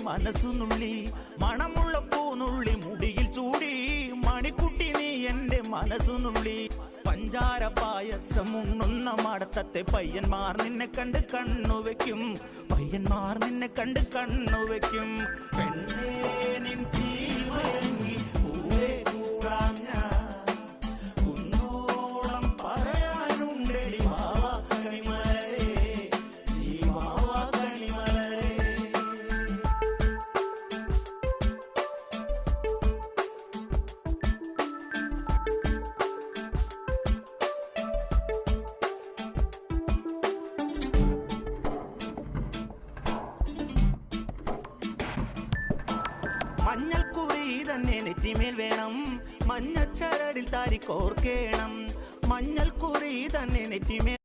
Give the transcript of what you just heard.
മനസ്സുനുള്ളി മണമുള്ള പൂനുള്ളി മുടിയിൽ ചൂടി മണിക്കുട്ടി നീ എന്റെ മനസ്സുനുള്ളി പഞ്ചാര പായസം ഉണ്ണുന്ന മടത്തത്തെ പയ്യന്മാർ നിന്നെ കണ്ട് കണ്ണുവെക്കും പയ്യന്മാർ നിന്നെ കണ്ട് കണ്ണുവെക്കും പെണ്ണേ നിൻ ചീമയങ്ങി പൂവേ കൂടാം ഞാൻ കുന്നോളം പറയാനുണ്ടടി വാവാ കണിമലരേ നീ വാവാ കണിമലരേ. മഞ്ഞൾക്കുറി തന്നെ നെറ്റിമേൽ വേണം മഞ്ഞച്ചരടിൽ താരി കോർക്കേണം മഞ്ഞൾക്കുറി തന്നെ നെറ്റിമേൽ